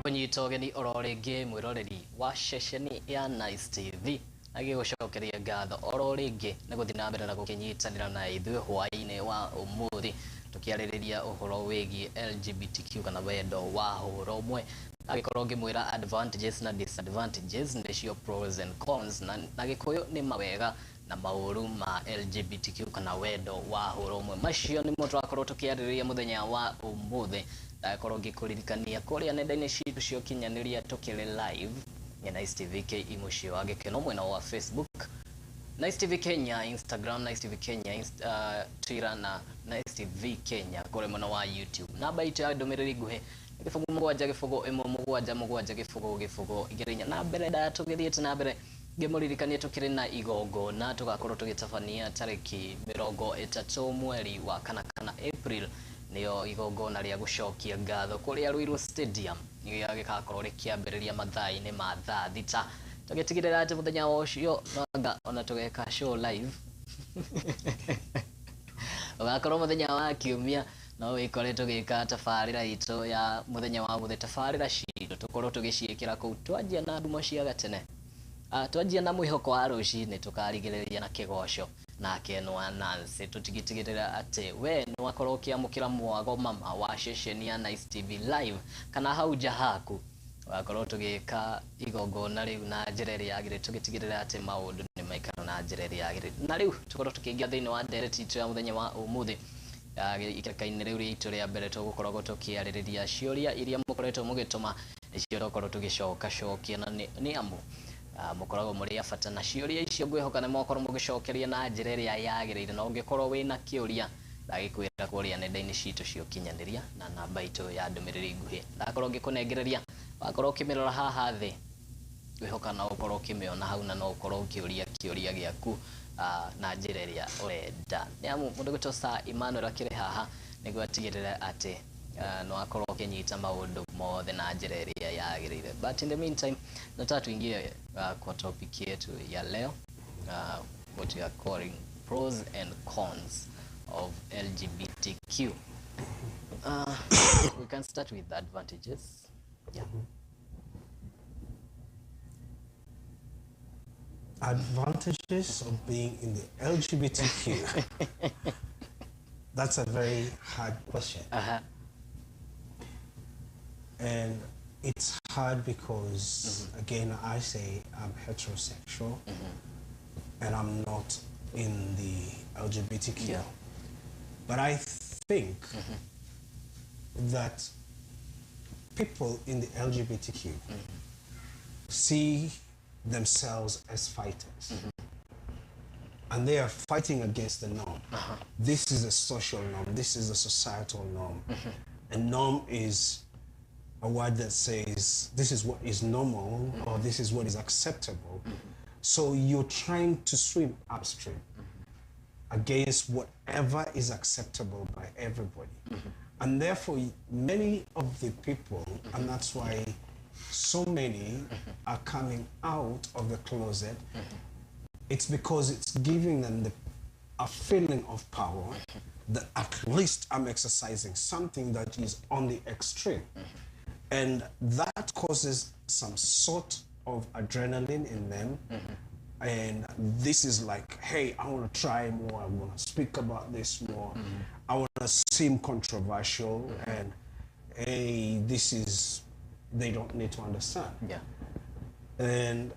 kunyita ũgeni oro rĩngĩ mwĩroreri wa ceceni ya Nice TV agĩgũcokeria ngatho oro rĩngĩ nĩ gũthiĩ na mbere na gũkĩnyitanĩra na ithuĩ hwaĩ-inĩ wa ũmũthĩ tukĩarĩrĩria ũhoro wĩgiĩ LGBTQ kana wendo wa hũra ũmwe agĩkorwo ngĩmwĩra advantages na disadvantages nĩcio pros and cons na gĩkũyũ nĩ mawega na maũru ma LGBTQ kana wendo wa hũra ũmwe macio nĩmo twakorwo tukĩarĩrĩria mũthenya wa ũmũthĩ ndakorwo ngĩkũririkania kũrĩa nenda-inĩ citũ cia ũkinyanĩria tukĩrĩ live ya Nice TV KE mũciĩ wa gĩkeno mwena wa Facebook Nice TV Kenya, Instagram, Nice TV Kenya, Twitter na Nice TV Kenya kũrĩ mwena wa YouTube. Namba itu ya ndũmĩrĩri nguhĩ gĩbũgũ mũgwanja gĩbũgũ ĩmwe mũgwanja mũgwanja gĩbũgũ igĩrĩ na mbere da tũgĩthiĩte na mbere ngĩmũririkania tukĩrĩ na igongona tugakorwo tũgĩtabania tarĩki 30 mweri wa kana April nĩyo igongona rĩa gũcokia ngatho kũrĩa Ruiru Stadium gĩgakorwo rĩkĩambĩrĩria mathaa-inĩ ma thaa thita tũgĩtigĩrĩra atĩ mũthenya ũcio nanga ona tũgeka show live ũgakorwo mũthenya wa kiumia no wĩkore tũgĩka tabarĩra itũ ya mũthenya wa mũthenya tabarĩra citũ tũkorwo tũgĩciĩkĩra kũu twanjia na nduma cia gatene twanjia na mwĩhoko wa rũcinĩ tũkarigĩrĩria na kĩgoco na kenwa Nancy tũtigĩtigĩrĩra atĩ we nĩ wakorwo ũkĩamũkĩra mwago mama wa ceceni ya Nice TV live kana hau nja haku wakorwo tũgĩka igongona rĩu na njĩra ĩrĩa yagĩrĩire tũgĩtigĩrĩra atĩ maũndũ nĩ maikara na njĩra ĩrĩa yagĩrĩire na rĩu tũkorwo tũkĩingia thĩinĩ wa ndereti itũ ya mũthenya wa ũmũthĩ ikereka-inĩ rĩu ritũ rĩa mbere tũgũkorwo tũkĩarĩrĩria ciũria iria mũkoretwo mũgĩtũma nĩcio tũkorwo tũgĩcokia na nĩ amu mũkoragwo mũrĩ abata na ciũria icio ngwĩhoka nĩ mũkorwo mũgĩcokeria na njĩra ĩrĩa yagĩrĩire na ũngĩkorwo wĩna kĩũria ndagĩkwĩra kũrĩa nenda-inĩ citũ cia ũkinyanĩria na namba itũ ya ndũmĩrĩri nguhĩ ndakorwo ngĩkũnengereria wakorwo ũkĩmĩrora haha thĩ ngwĩhoka na ũkorwo ũkĩmĩona hau na no ũkorwo ũkĩũria kĩũria gĩaku na njĩra ĩrĩa ũrenda nĩamu mũndũ gwĩtwo Sir EMMANUEL akĩrĩ haha nĩguo atigĩrĩre atĩ no akorwo ũkĩnyita maũndũ mothe na njĩra ĩrĩa yagĩrĩire but in the meantime nataka tuingie kwa topic yetu ya leo what we are calling pros and cons of LGBTQ. We can start with the advantages. Yeah. Advantages of being in the LGBTQ. That's a very hard question. And it's hard because, again, I say I'm heterosexual and I'm not in the LGBTQ. Yeah. But I think that people in the LGBTQ see themselves as fighters. And they are fighting against the norm. This is a social norm. This is a societal norm. A norm is a word that says this is what is normal or this is what is acceptable. So you're trying to swim upstream against whatever is acceptable by everybody. And therefore, many of the people, and that's why so many are coming out of the closet, it's because it's giving them a feeling of power that at least I'm exercising something that is on the extreme. And that causes some sort of adrenaline in them. And this is like, hey, I want to try more. I want to speak about this more. I want to seem controversial. And hey, this is, they don't need to understand. Yeah. And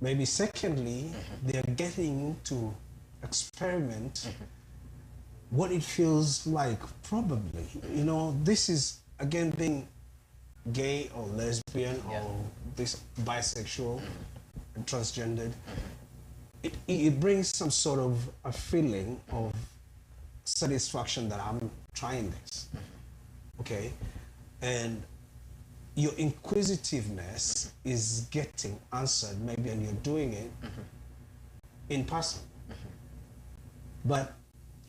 maybe secondly, they're getting to experiment what it feels like, probably. You know, this is, again, being gay or lesbian or this bisexual and transgendered. It brings some sort of a feeling of satisfaction that I'm trying this, okay? And your inquisitiveness is getting answered, maybe, and you're doing it in person. But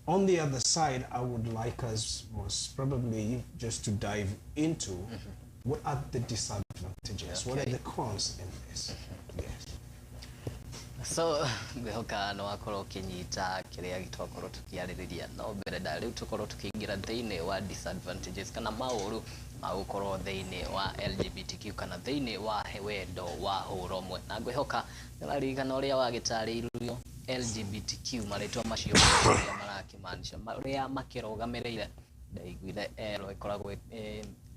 on the other side, I would like us most probably just to dive into what are the disadvantages, what are the cons in this? Yes. So ngĩhoka no akorwo ũkĩnyita kĩrĩa twakorwo tũkĩarĩrĩria no mbere da rĩu tũkorwo tũkĩingira thĩinĩ wa disadvantages kana maũru magũkorwo thĩinĩ wa LGBTQ kana thĩinĩ wa wendo wa ũrũmwe. Na ngwĩhoka nĩũraririkana ũrĩa wagĩtarĩirio LGBTQ marĩtwa macio marĩa marakĩmaanisha marĩa makĩrũgamĩrĩire. Ndaiguire ĩkoragwo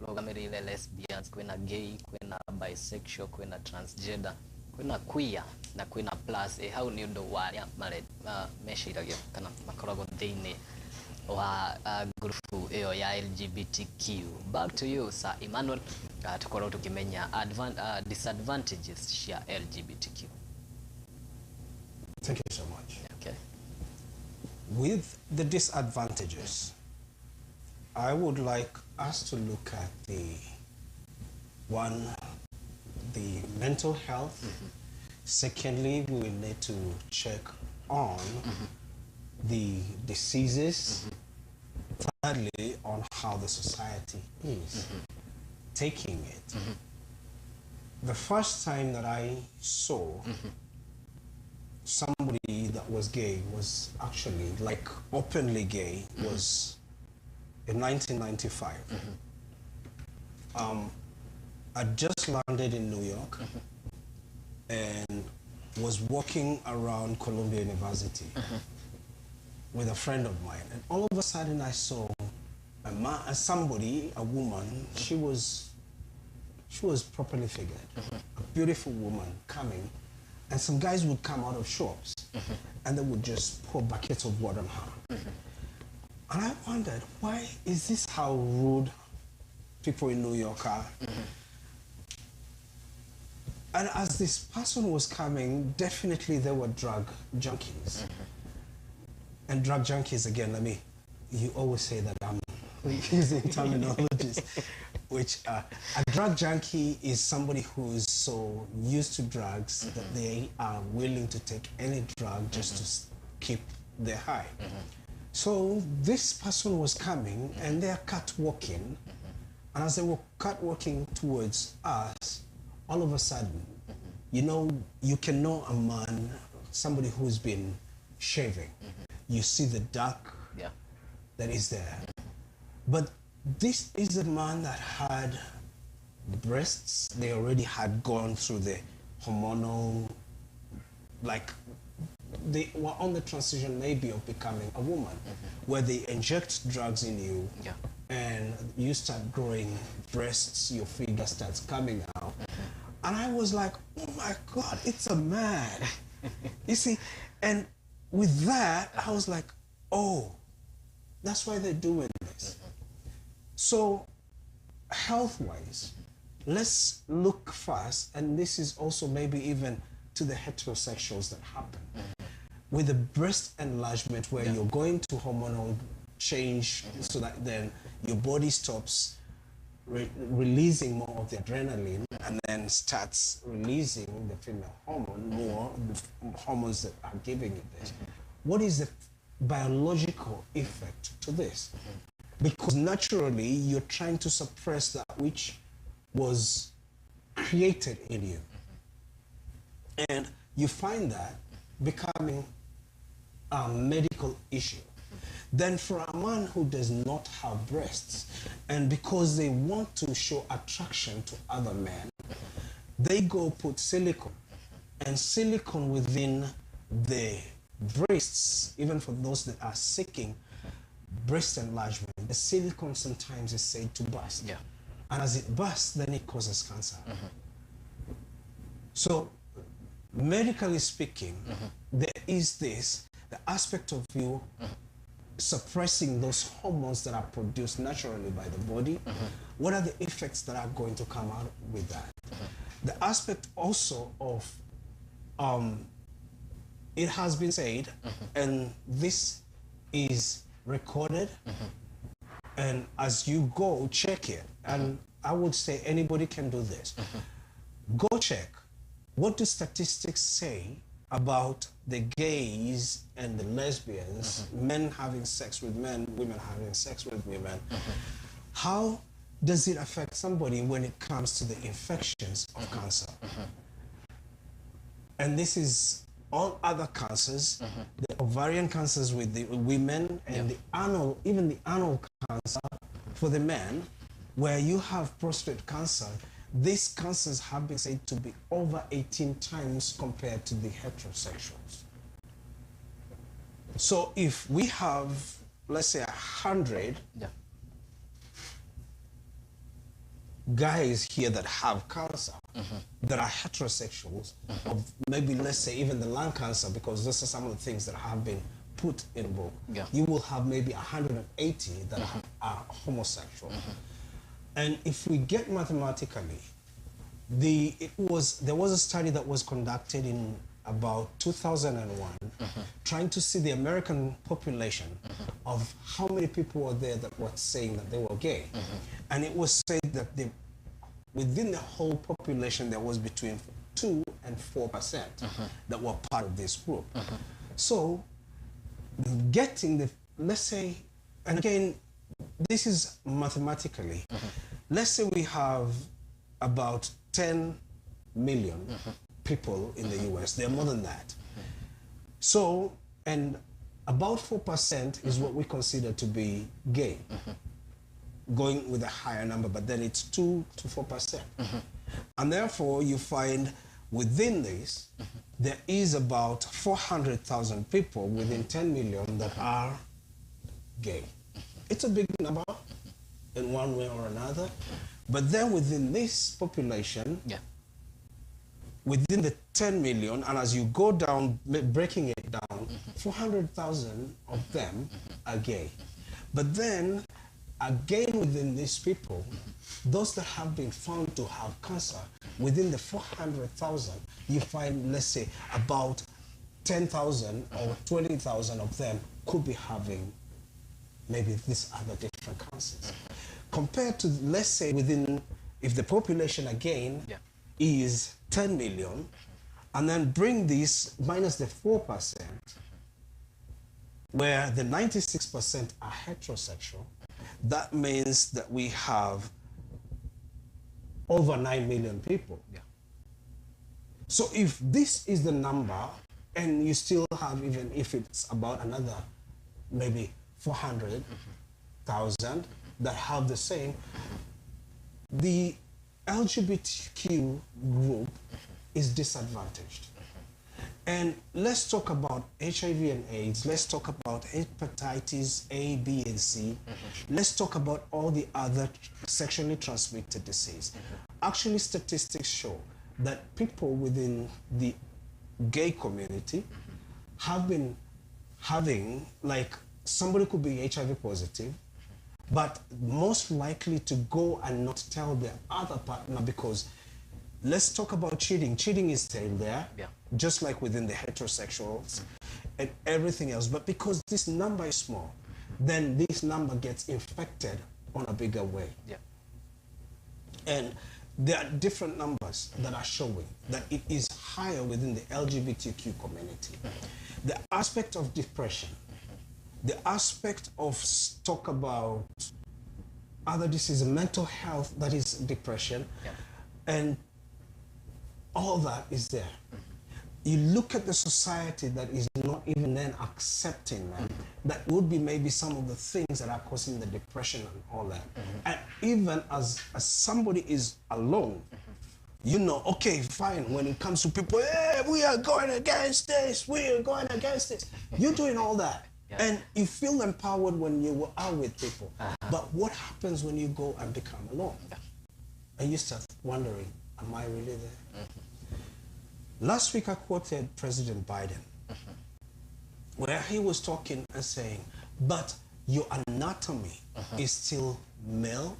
rũgamĩrĩire lesbians, kwĩna gay, kwĩna bisexual, kwĩna transgender, kwĩna queer na kwĩna plus. Hau nĩ ũndũ wa arĩa meciragio kana makoragwo thĩinĩ wa grupu ĩyo ya LGBTQ. Back to you, Sir Emmanuel. Tukorwo tukimenya disadvantages cia LGBTQ. Thank you so much. Okay. With the disadvantages, I would like us to look at the mental health. Secondly, we will need to check on the diseases. Thirdly, on how the society is taking it. The first time that I saw somebody that was gay, was actually like openly gay, was in 1995. I just landed in New York and was walking around Columbia University with a friend of mine, and all of a sudden I saw a woman. She was properly figured, a beautiful woman coming, and some guys would come out of shops and they would just pour buckets of water on her. And I wondered, why is this how rude people in New York are? And as this person was coming, definitely there were drug junkies. And drug junkies, again, you always say that I'm using terminologies, which a drug junkie is somebody who is so used to drugs that they are willing to take any drug just to keep their high. So this person was coming and they're catwalking, and as they were catwalking towards us, all of a sudden, you can know a man, somebody who's been shaving. You see the dark that is there. But this is a man that had breasts. They already had gone through the hormonal, like they were on the transition maybe of becoming a woman, where they inject drugs in you and you start growing breasts, your figure starts coming out. And I was like, oh my God, it's a man. You see, and with that, I was like, oh, that's why they're doing this. So, health-wise, let's look first, and this is also maybe even to the heterosexuals that happen. With the breast enlargement, where you're going to hormonal change so that then your body stops releasing more of the adrenaline and then starts releasing the female hormone, more the hormones that are giving it this. What is the biological effect to this? Because naturally you're trying to suppress that which was created in you. And you find that becoming a medical issue. Then for a man who does not have breasts, and because they want to show attraction to other men, they go put silicone. And silicone within the breasts, even for those that are seeking breast enlargement, the silicone sometimes is said to burst. And as it bursts, then it causes cancer. So, medically speaking, there is this, the aspect of you suppressing those hormones that are produced naturally by the body. What are the effects that are going to come out with that? The aspect also of, it has been said, and this is recorded, and as you go, check it. And I would say anybody can do this. Go check. What do statistics say about the gays and the lesbians, men having sex with men, women having sex with women? How does it affect somebody when it comes to the infections of cancer? And this is all other cancers, the ovarian cancers with the women, and the anal, even the anal cancer for the men. where you have prostate cancer, these cancers have been said to be over 18 times compared to the heterosexuals. So if we have, let's say, 100 guys here that have cancer, that are heterosexuals, of maybe, let's say, even the lung cancer, because those are some of the things that have been put in book, you will have maybe 180 that are homosexual. And if we get mathematically, there was a study that was conducted in about 2001, trying to see the American population of how many people were there that were saying that they were gay. And it was said that within the whole population, there was between 2 and 4% that were part of this group. So getting the, let's say, and again, this is mathematically, let's say we have about 10 million people in the US. There are more than that. So, and about 4% is what we consider to be gay, going with a higher number, but then it's 2 to 4%. And therefore, you find within this, there is about 400,000 people within 10 million that are gay. It's a big number in one way or another, but then within this population, within the 10 million, and as you go down, breaking it down, 400,000 of them are gay. But then, again within these people, those that have been found to have cancer, within the 400,000, you find, let's say, about 10,000 or 20,000 of them could be having maybe these other different cancers. Compared to, let's say, within, if the population again is 10 million, and then bring this minus the 4%, where the 96% are heterosexual, that means that we have over 9 million people. So if this is the number, and you still have, even if it's about another maybe 400,000 that have the same, the LGBTQ group is disadvantaged. And let's talk about HIV and AIDS. Let's talk about hepatitis A, B, and C. Let's talk about all the other sexually transmitted disease. Actually, statistics show that people within the gay community have been having, like, somebody could be HIV positive, but most likely to go and not tell their other partner, because let's talk about cheating. Cheating is still there, just like within the heterosexuals and everything else. But because this number is small, then this number gets infected on a bigger way. And there are different numbers that are showing that it is higher within the LGBTQ community. The aspect of depression, the aspect of talk about other diseases, mental health, that is depression, and all that is there. You look at the society that is not even then accepting that. That would be maybe some of the things that are causing the depression and all that. And even as somebody is alone, you know, okay, fine, when it comes to people, hey, we are going against this, we are going against this. You're doing all that. And you feel empowered when you are with people. But what happens when you go and become alone? And you start wondering, am I really there? Last week I quoted President Biden, where he was talking and saying, but your anatomy is still male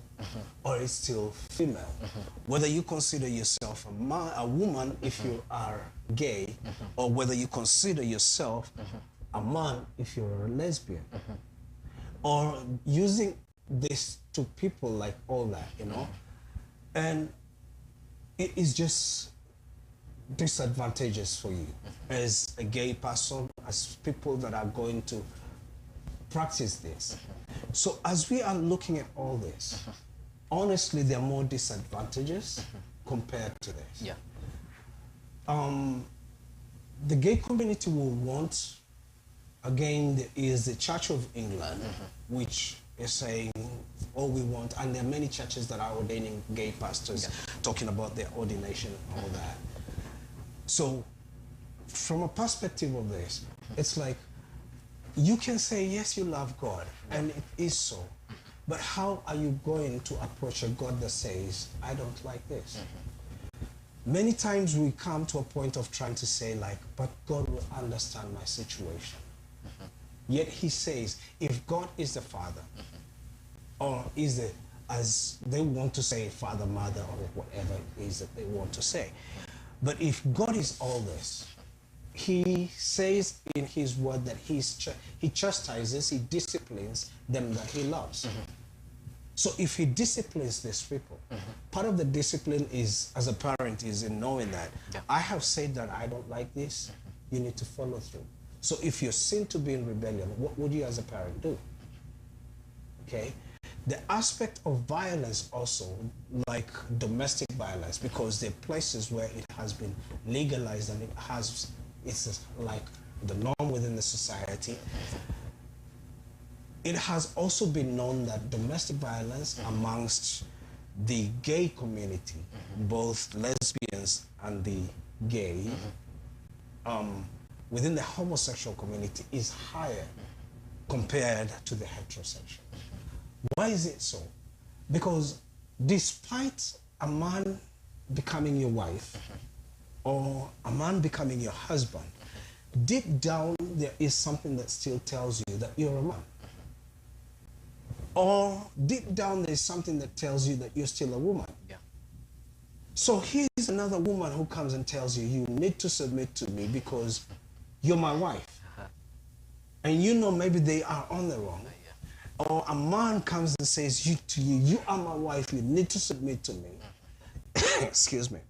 or is still female. Whether you consider yourself a woman if you are gay, or whether you consider yourself a man if you're a lesbian, or using this to people like all that, you know. And it is just disadvantageous for you as a gay person, as people that are going to practice this. So as we are looking at all this, honestly, there are more disadvantages compared to this. The gay community will want, again, there is the Church of England, which is saying all we want, and there are many churches that are ordaining gay pastors, talking about their ordination and all that. So from a perspective of this, it's like you can say, yes, you love God, and it is so. But how are you going to approach a God that says, I don't like this? Many times we come to a point of trying to say like, but God will understand my situation. Yet he says, if God is the Father, or is the, as they want to say, Father, Mother, or whatever it is that they want to say. But if God is all this, he says in his word that he chastises, he disciplines them that he loves. So if he disciplines these people, part of the discipline is, as a parent, is in knowing that I have said that I don't like this, you need to follow through. So if you're seen to be in rebellion, what would you as a parent do? Okay? The aspect of violence also, like domestic violence, because there are places where it has been legalized and it's like the norm within the society. It has also been known that domestic violence amongst the gay community, both lesbians and the gay, within the homosexual community is higher compared to the heterosexual. Why is it so? Because despite a man becoming your wife or a man becoming your husband, deep down there is something that still tells you that you're a man. Or deep down there's something that tells you that you're still a woman. So here's another woman who comes and tells you, you need to submit to me because you're my wife. And you know maybe they are on the wrong. Or a man comes and says to you, you are my wife, you need to submit to me. Excuse me.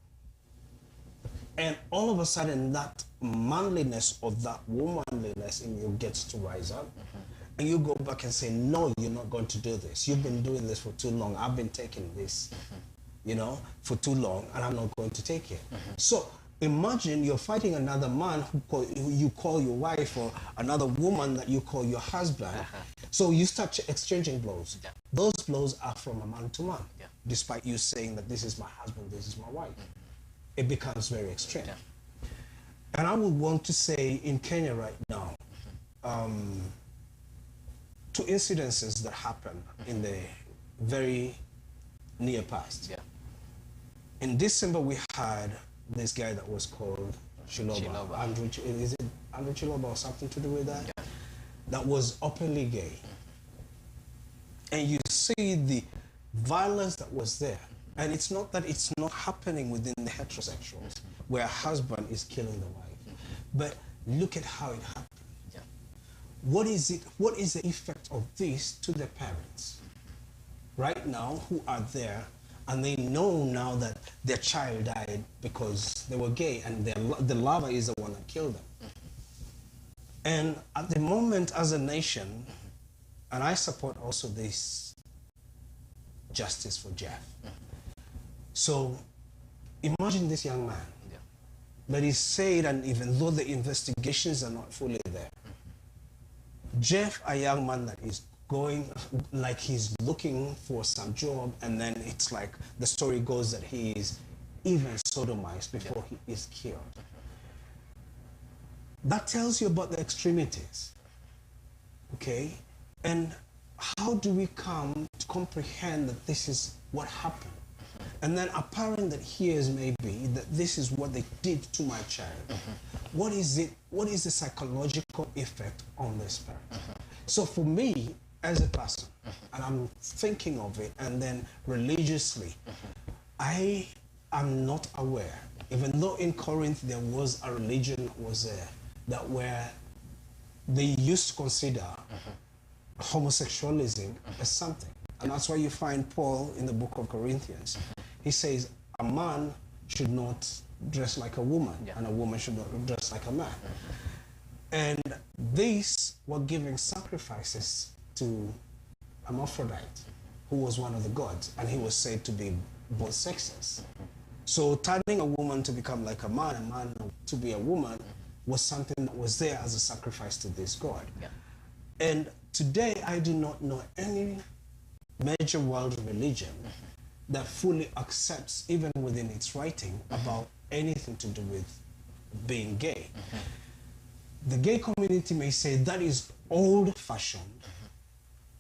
And all of a sudden that manliness or that womanliness in you gets to rise up. And you go back and say, no, you're not going to do this. You've been doing this for too long. I've been taking this, you know, for too long, and I'm not going to take it. So imagine you're fighting another man who you call your wife, or another woman that you call your husband. So you start exchanging blows. Those blows are from a man to man, despite you saying that this is my husband, this is my wife. It becomes very extreme. And I would want to say in Kenya right now, two incidences that happened in the very near past. In December, we had this guy that was called Chiloba. Andrew, is it Andrew Chiloba or something to do with that? That was openly gay. And you see the violence that was there. And it's not that it's not happening within the heterosexuals, where a husband is killing the wife. But look at how it happened. What is it? What is the effect of this to the parents right now who are there, and they know now that their child died because they were gay, and the lover is the one that killed them. And at the moment, as a nation, and I support also this justice for Jeff. So imagine this young man that is said, and even though the investigations are not fully there, Jeff, a young man that is going, like he's looking for some job, and then it's like the story goes that he is even sodomized before he is killed. That tells you about the extremities, okay? And how do we come to comprehend that this is what happened? And then a parent that hears maybe that this is what they did to my child. What is it? What is the psychological effect on this parent? So for me, as a person, and I'm thinking of it, and then religiously, I am not aware, even though in Corinth there was a religion that was there, that where they used to consider homosexualism as something. And that's why you find Paul in the book of Corinthians. He says a man should not dress like a woman, and a woman should not dress like a man. And these were giving sacrifices to Hermaphrodite, who was one of the gods, and he was said to be both sexes. So turning a woman to become like a man to be a woman, was something that was there as a sacrifice to this god. And today, I do not know any major world religion that fully accepts, even within its writing, about anything to do with being gay. The gay community may say that is old-fashioned,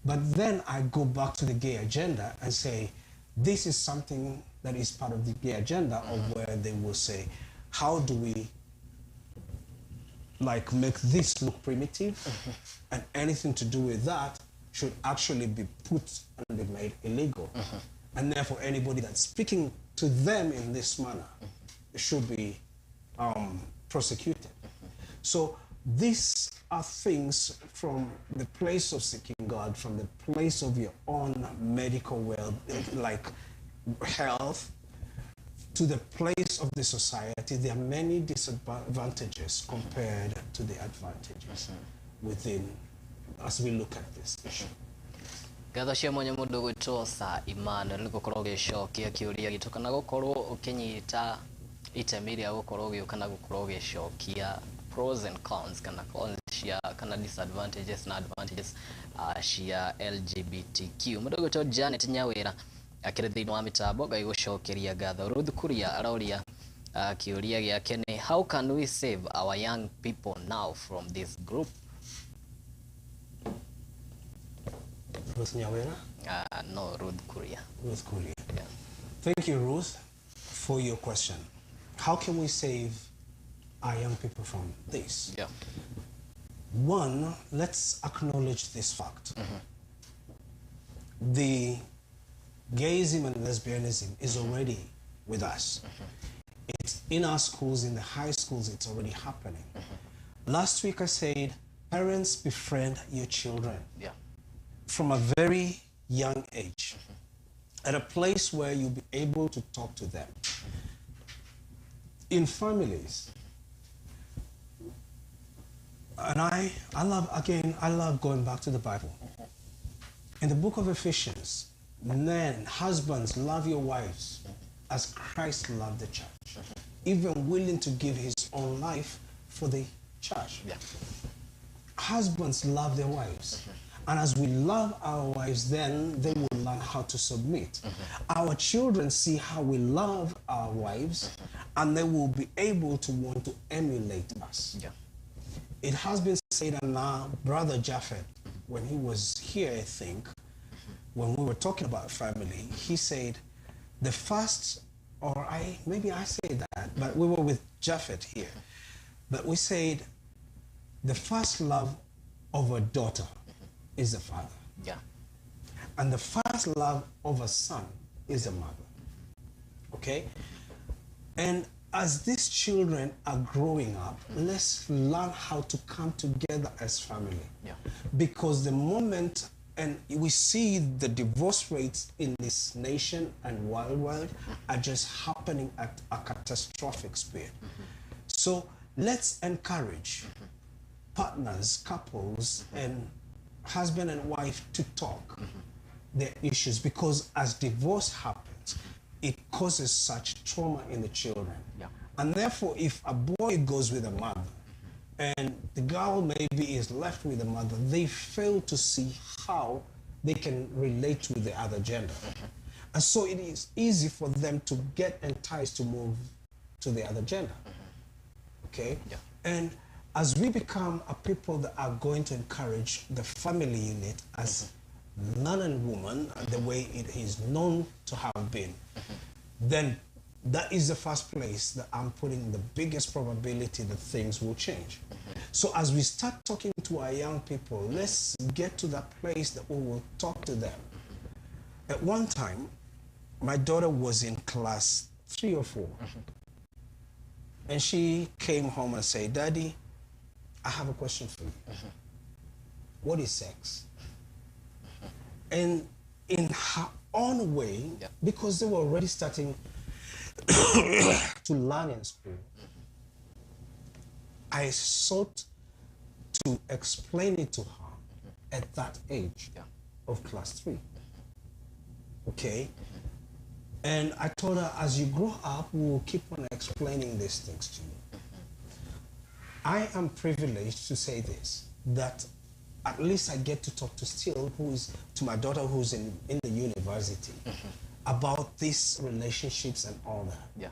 but then I go back to the gay agenda and say, this is something that is part of the gay agenda, of where they will say, how do we like make this look primitive, and anything to do with that should actually be put and be made illegal. And therefore anybody that's speaking to them in this manner should be prosecuted. So these are things from the place of seeking God, from the place of your own medical like health, to the place of the society. There are many disadvantages compared to the advantages within, as we look at this issue. Gatho cia mwanya mundu gwitosa Emmanuel niko koroge shokia kiuria gituka na gukorwo ukinyita itemi ria gukorwo giuka na gukorwo gishokia pros and cons kana cons cia kana disadvantages na advantages cia LGBTQ. Mundu gwito Janet Nyawira akire thiini wa mitambo gai gucokeria gatho. Ruth Kuria aroria kiuria giake ni how can we save our young people now from this group? Ruth Nyawira? No, Ruth Kuria. Ruth Kuria. Yeah. Thank you, Ruth, for your question. How can we save our young people from this? Yeah. One, let's acknowledge this fact. The gayism and lesbianism is already with us. It's in our schools, in the high schools, it's already happening. Last week I said, parents, befriend your children. Yeah. From a very young age, at a place where you'll be able to talk to them. In families, and I love going back to the Bible. In the book of Ephesians, men, husbands, love your wives as Christ loved the church, even willing to give his own life for the church. Yeah. Husbands love their wives. And as we love our wives, then they will learn how to submit. Our children see how we love our wives, and they will be able to want to emulate us. Yeah. It has been said, and now Brother Japheth, when he was here, I think, when we were talking about family, he said, the first, or maybe I say that, but we were with Japheth here, but we said, the first love of a daughter is the father. Yeah. And the first love of a son is a mother. Okay? And as these children are growing up, let's learn how to come together as family. Yeah. Because the moment, and we see the divorce rates in this nation and world are just happening at a catastrophic speed. So let's encourage partners, couples, and husband and wife to talk their issues, because as divorce happens, it causes such trauma in the children. Yeah. And therefore, if a boy goes with a mother and the girl maybe is left with the mother, they fail to see how they can relate with the other gender. And so it is easy for them to get enticed to move to the other gender. Okay? Yeah. And as we become a people that are going to encourage the family unit as man and woman, the way it is known to have been, then that is the first place that I'm putting the biggest probability that things will change. So as we start talking to our young people, let's get to that place that we will talk to them. At one time, my daughter was in class 3 or 4, and she came home and said, Daddy, I have a question for you. What is sex? And in her own way, because they were already starting to learn in school, I sought to explain it to her at that age of class 3. Okay? And I told her, as you grow up, we will keep on explaining these things to you. I am privileged to say this, that at least I get to talk to to my daughter who's in the university about these relationships and all that. Yeah.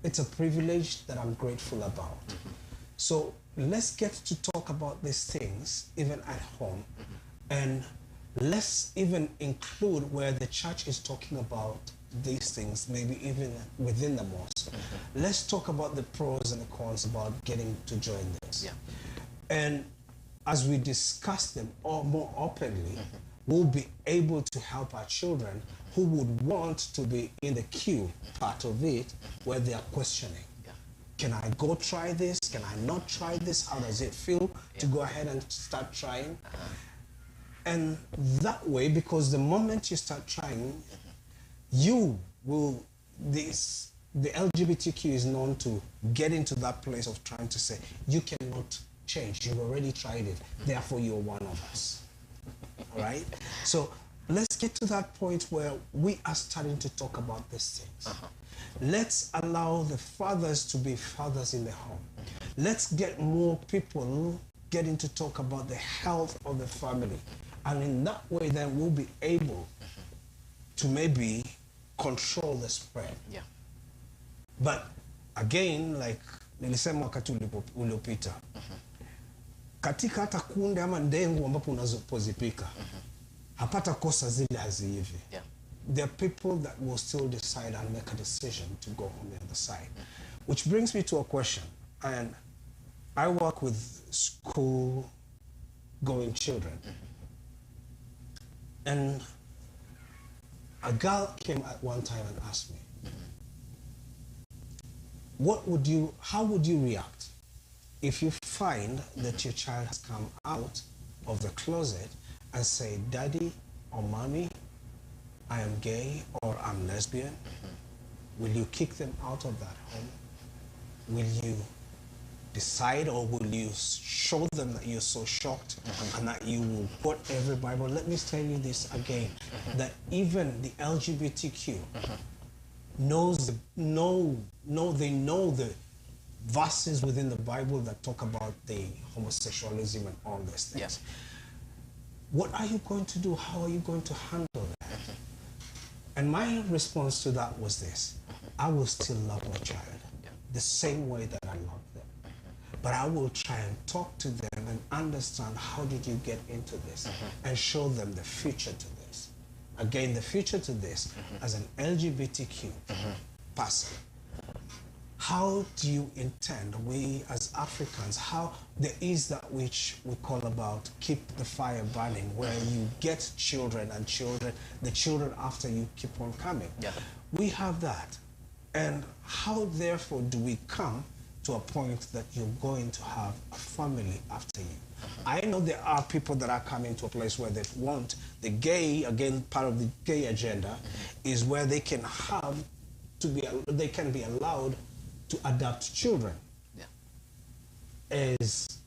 It's a privilege that I'm grateful about. So let's get to talk about these things even at home, and let's even include where the church is talking about these things, maybe even within the mosque. Let's talk about the pros and the cons about getting to join this. Yeah. And as we discuss them all more openly, we'll be able to help our children who would want to be in the queue part of it, where they are questioning. Yeah. Can I go try this? Can I not try this? How does it feel to go ahead and start trying? And that way, because the moment you start trying, you will, the LGBTQ is known to get into that place of trying to say, you cannot change. You've already tried it. Therefore, you're one of us. All right? So let's get to that point where we are starting to talk about these things. Let's allow the fathers to be fathers in the home. Let's get more people getting to talk about the health of the family. And in that way, then we'll be able to maybe control the spread. Yeah. But again, like nilisema wakati uliopita, katika hata kunde ama ndengu ambapo unazopozipika, hapata kosa zile haziivi. Yeah. There are people that will still decide and make a decision to go on the other side. Which brings me to a question. And I work with school-going children. And a girl came at one time and asked me, how would you react if you find that your child has come out of the closet and say, Daddy or Mommy, I am gay or I'm lesbian? Will you kick them out of that home? Will you decide, or will you show them that you're so shocked and that you will quote every Bible? Let me tell you this again, that even the LGBTQ they know the verses within the Bible that talk about the homosexualism and all these things. Yes. What are you going to do? How are you going to handle that? And my response to that was this: I will still love my child the same way that I love them. But I will try and talk to them and understand, how did you get into this? And show them the future to this. Again, the future to this as an LGBTQ person. How do you intend, we as Africans, how there is that which we call about keep the fire burning, where you get children and the children after you keep on coming. Yeah. We have that. And how therefore do we come to a point that you're going to have a family after you? I know there are people that are coming to a place where they want the gay, again, part of the gay agenda is where they can be allowed to adopt children. Yeah. As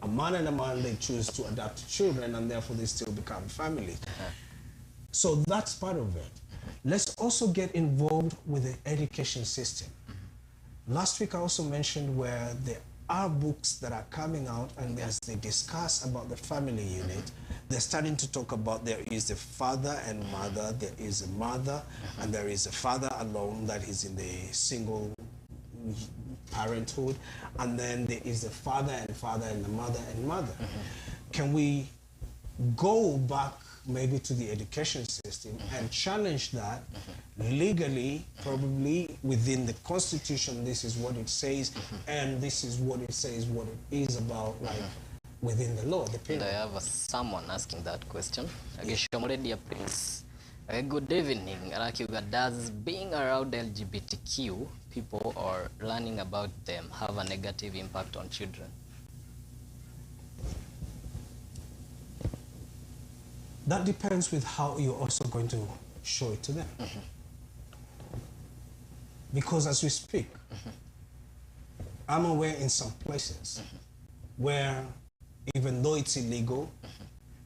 a man and a man, they choose to adopt children, and therefore they still become families. So that's part of it. Let's also get involved with the education system. Last week I also mentioned where there are books that are coming out, and as they discuss about the family unit, they're starting to talk about there is a father and mother, there is a mother, and there is a father alone that is in the single parenthood, and then there is a father and the mother and mother. Can we go back maybe to the education system and challenge that legally, probably within the Constitution? This is what it says, and this is what it says, what it is about, like within the law. And I have someone asking that question. Please. Good evening. Does being around LGBTQ people or learning about them have a negative impact on children? That depends with how you're also going to show it to them. Because as we speak, I'm aware in some places where even though it's illegal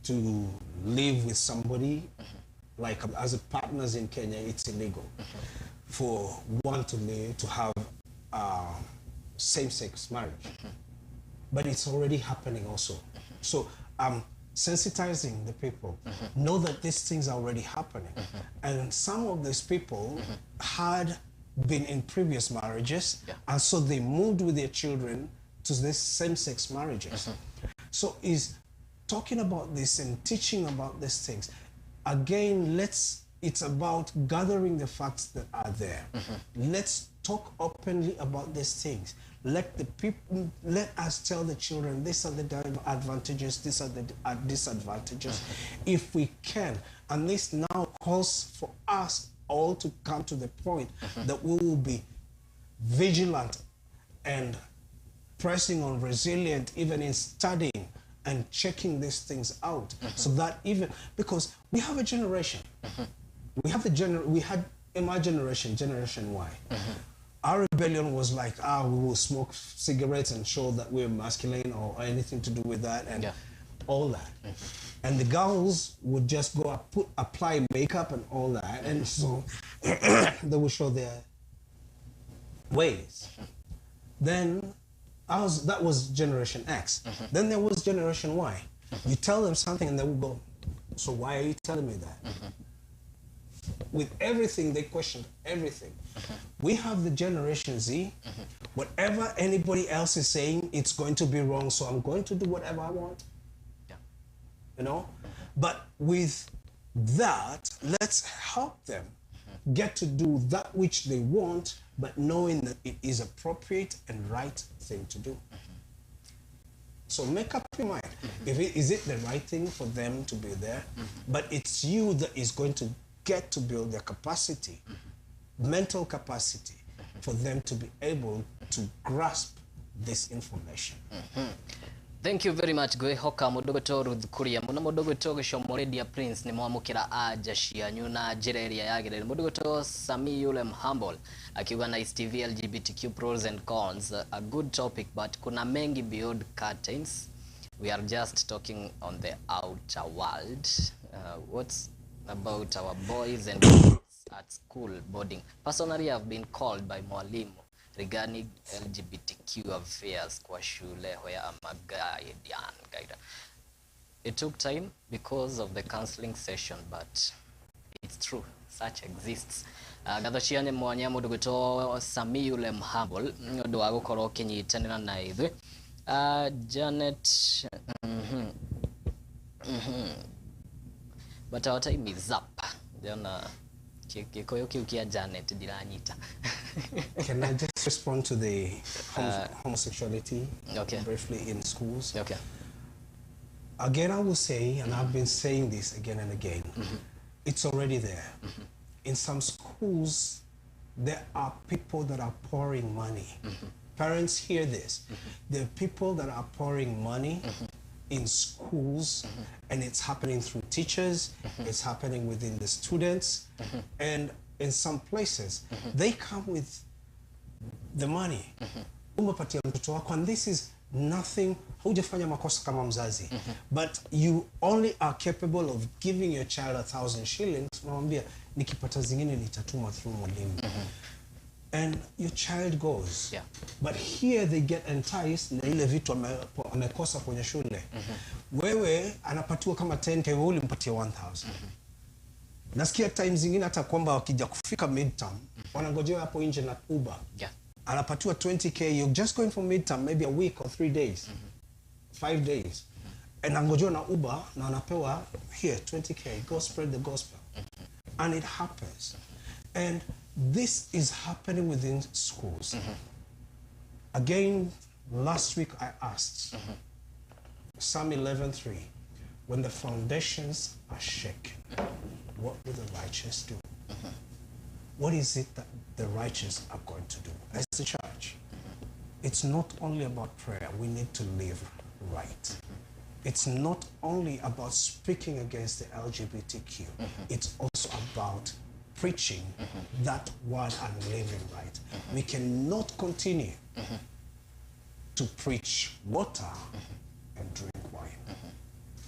to live with somebody, like as a partners in Kenya, it's illegal for one to have same-sex marriage. But it's already happening also. So sensitizing the people, know that these things are already happening. And some of these people had been in previous marriages, and so they moved with their children to these same-sex marriages. So is talking about this and teaching about these things. Again, it's about gathering the facts that are there. Let's talk openly about these things. Let us tell the children, these are the advantages, these are the disadvantages, if we can. And this now calls for us all to come to the point that we will be vigilant and pressing on, resilient, even in studying and checking these things out, so that even, because we have a generation, we had in my generation, Generation Y. Our rebellion was like, we will smoke cigarettes and show that we're masculine or anything to do with that and all that. And the girls would just go apply makeup and all that, and so they will show their ways. Then that was Generation X. Then there was Generation Y. You tell them something and they will go, so why are you telling me that? With everything, they questioned everything. We have the Generation Z. Whatever anybody else is saying, it's going to be wrong, so I'm going to do whatever I want. You know? But with that, let's help them get to do that which they want, but knowing that it is appropriate and right thing to do. So make up your mind. Is it the right thing for them to be there? But it's you that is going to get to build their capacity, mental capacity, for them to be able to grasp this information. Thank you very much. Gwe hoka mudogoto Ruth Kuria. Muna mudogoto Gishomoredi Prince ni mwamukira aja shianyu na jireria yagere. Mudogoto Sami yule mhumble. Akiwa na TV LGBTQ pros and cons. A good topic, but kuna mengi beyond curtains. We are just talking on the outer world. What's about our boys and girls at school boarding? Personally, I've been called by mwalimu regarding LGBTQ affairs kwa shule where I'm a guide. It took time because of the counseling session, but it's true, such exists. Gathochiane mwanya muduguto Sami yule mhumble ndo agukoro kinyitanira na ithu. Janet but our time is up. Janet diranyita. Can I just respond to the homosexuality briefly in schools? Okay. Again, I will say, and I've been saying this again and again, it's already there. In some schools, there are people that are pouring money. Parents, hear this. There are people that are pouring money in schools, and it's happening through teachers, it's happening within the students, and in some places, they come with the money. And this is nothing, hujafanya makosa kama mzazi, but you only are capable of giving your child 1,000 shillings, unamwambia nikipata zingine nitatuma through mwalimu. And your child goes. But here they get enticed na ile vitu amekosa kwenye shule. Wewe anapatiwa kama 10K, wewe ulimpatia 1,000. Nasikia time zingine hata kwamba wakija kufika midterm, wanangojea hapo nje na Uber. Anapatiwa 20K, you're just going for midterm, maybe a week or 3 days, 5 days. And anangojea na Uber na anapewa here 20K, go spread the gospel. And it happens. And this is happening within schools. Again, last week I asked, Psalm 11:3, when the foundations are shaken, what will the righteous do? What is it that the righteous are going to do? As the church, it's not only about prayer. We need to live right. It's not only about speaking against the LGBTQ. It's also about preaching that word and living right. We cannot continue to preach water and drink wine.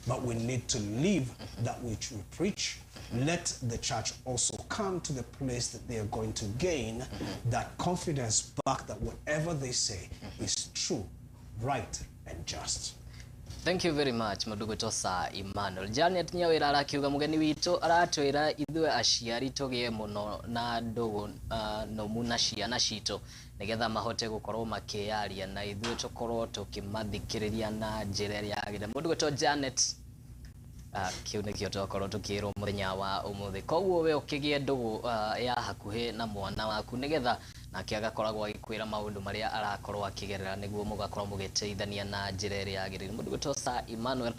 But we need to live that which we preach. Let the church also come to the place that they are going to gain that confidence back that whatever they say is true, right, and just. Thank you very much Mudugu Tosa Emmanuel. Janet Nyawira arakiuga mugeni wito aratwira ithwe aciari tugie muno na ndugu no muna ciana cito nigetha mahote gukorwo makiaria na ithwe tukorwo tukimathikiriria na njira iria yagire. Mudugu to Janet kiu nikio tukorwo tukirwo muthenya wa umuthi. Koguo we ukigie ndugu ya hakuhi na mwana waku nigetha nake agakoragwo agikwira maundu maria arakorwo akigerera niguo mugakorwo mugiteithania na njira iria yagirire. Mudugu Tosa Emmanuel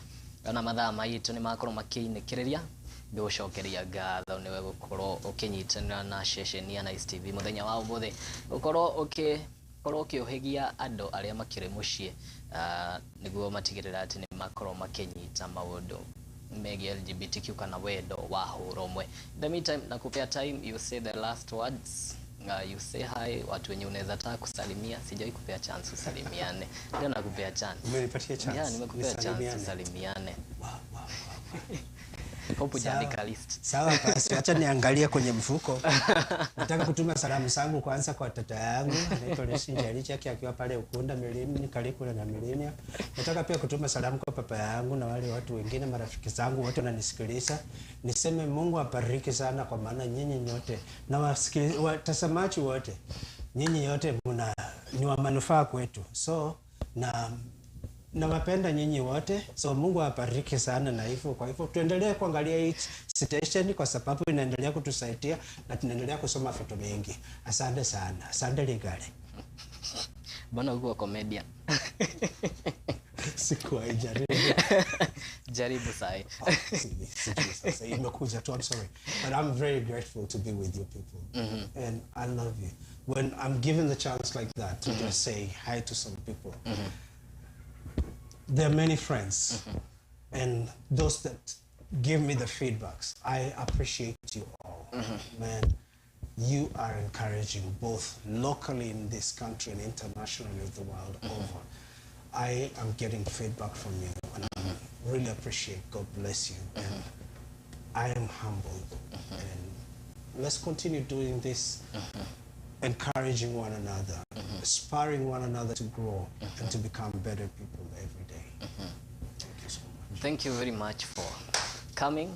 na mathaa maitu ni makorwo makiinikiriria ngucokeria ngatho niwe gukorwo ukinyitanira na session ya Nice TV muthenya wa umuthi gukorwo ukiuhigia andu aria makire mucii niguo matigirira ati ni makorwo makinyita maundu megi LGBTQ kana wendo wa hurumwe. In the meantime nakupea time you say the last words. You say hi, watu wenye unaweza taka kusalimia. Sijai kupea chance usalimiane. Ndio nakupea chance. Umenipatia chance. Yeah, nimekupea chance usalimiane. Wow. Hope hujaandika list. Sawa basi, acha niangalie kwenye mfuko. Nataka kutuma salamu zangu kwanza kwa tata yangu, anaitwa Lesinjali chake akiwa pale Ukunda Milini, karibu na Milini. Nataka pia kutuma salamu kwa papa yangu na wale watu wengine marafiki zangu wote wananisikiliza. Niseme Mungu abariki sana kwa maana nyinyi nyote na watazamaji wote. Nyinyi yote ni wa manufaa kwetu. So na wapenda nyinyi wote, so Mungu awabariki sana na hivyo. Kwa hivyo tuendelee kuangalia hii station kwa sababu inaendelea kutusaidia na tunaendelea kusoma vitu vingi. Asante sana. Asante Ligale. Bwana uko comedian. Sikuwa jaribu. Jaribu sai. Sasa imekuja tu, I'm sorry. But I'm very grateful to be with you people. And I love you. When I'm given the chance like that to just say hi to some people. There are many friends and those that give me the feedbacks. I appreciate you all. Man, you are encouraging both locally in this country and internationally the world over. I am getting feedback from you and I really appreciate. God bless you. And I am humbled. And let's continue doing this, encouraging one another, inspiring one another to grow and to become better people every day. Thank you so much. Thank you very much for coming.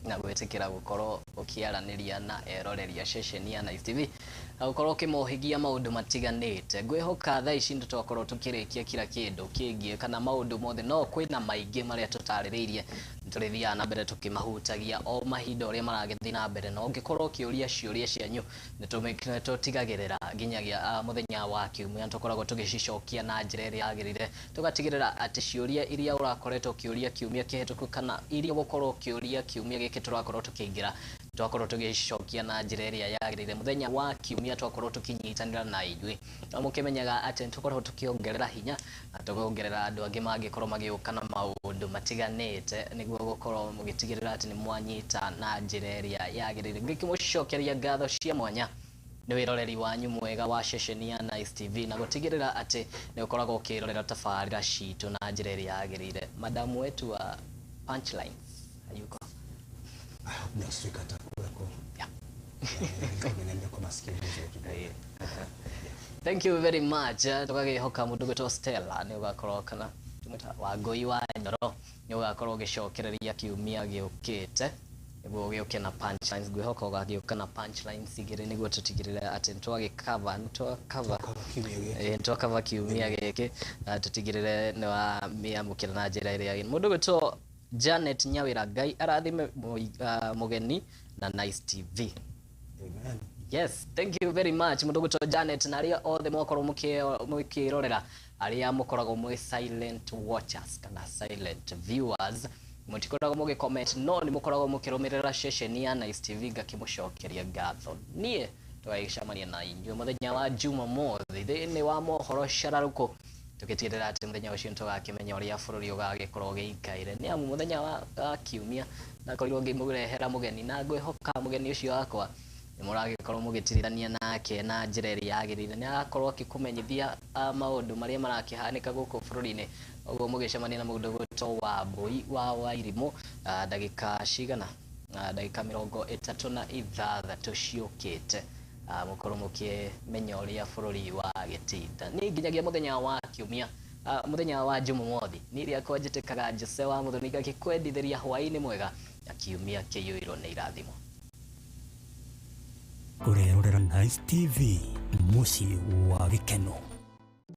Na gwetekera gukorwo ukiaraniria na eroreria session ya Nice TV. Gukorwo kimuhigia maundu matiganite. Ngwihoka thaa ici nitwakorwo tukirikia kila kindu kingie kana maundu mothe no kwina maingi maria tutaririirie turithia na mbere tukimahutagia o mahinda uria maragethii na mbere no ngikorwo kiuria ciuria cianyu nitumikire tutigagirira nginyagia muthenya wa kiumia tukoragwo tugishicokia na njira iria yagirire tugatigirira ati ciuria iria urakoretwo kiuria kiumia kihituku kana iria gukorwo kiuria kiumia giki turakorwo tukiingira twakorwo tugishicokia na njira iria yagirire muthenya wa kiumia twakorwo tukinyitanira na ijwi no mukimenyaga ati tukorwo tukiongerera hinya na tukongerera andu angi mangikorwo magiuka na maundu matiganite niguo gukorwo mugitigirira ati ni mwanyita na njira iria yagirire ngikimucokeria ngatho cia mwanya ni wiroreri wanyu mwega wa session ya Nice TV na gutigirira ati ni ukoragwo ukirorera tafarira citu na njira iria yagirire. Madam wetu wa Punchline ayuko. I hope next week atakuweko. Yeah. Thank you very much. Tukagihoka Mudugu to Stella ni ugakorwo kana tumeta Wangui wa Ndoro ni ugakorwo ugicokereria kiumia giukite niguo giuke na punchlines ngwihoka ugagiuka na punchlines igire niguo tutigirire ati twagikava twakava kiumia giki tutigirire ni wa miamukira na njira iria yagire. Mudugu to Janet Nyawira Ngai arathime mugeni na Nice TV. Amen. Yes, thank you very much Mudugu to Janet na aria othe mwakorwo mukirorera aria mukoragwo mwe silent watchers kana silent viewers mutikoragwo mugi comment no ni mukoragwo mukirumirira session ya Nice TV ngakimucokeria ngatho nie twagicamania na inyu muthenya wa Jumamothi thiini wa mohoro shararuko tukitirira ati muthenya ucio tugakimenya uria bururi ugagikorwo giikaire ni amu muthenya wa kiumia na korirwo ngimurehera mugeni na ngwihoka mugeni ucio wakwa ni muragikorwo mugitirithania nake na njira iria yagirire ni agakorwo akikumenyithia maundu maria marakihanika guku bururi-ini oguo mugicemania na Mudugu to wa Mbui wa Wairimu ndagika cigana ndagika 36 ciukite mukorwo mukimenya uria bururi wa gitinda ni nginyagia muthenya wa kiumia muthenya wa Jumamothi ni ria kwa njitikaga Jose wa Muthoni gakikwendithiria hwaini mwega akiumia kiyuiro ni irathimo urerorera Nice TV muci wa gikeno.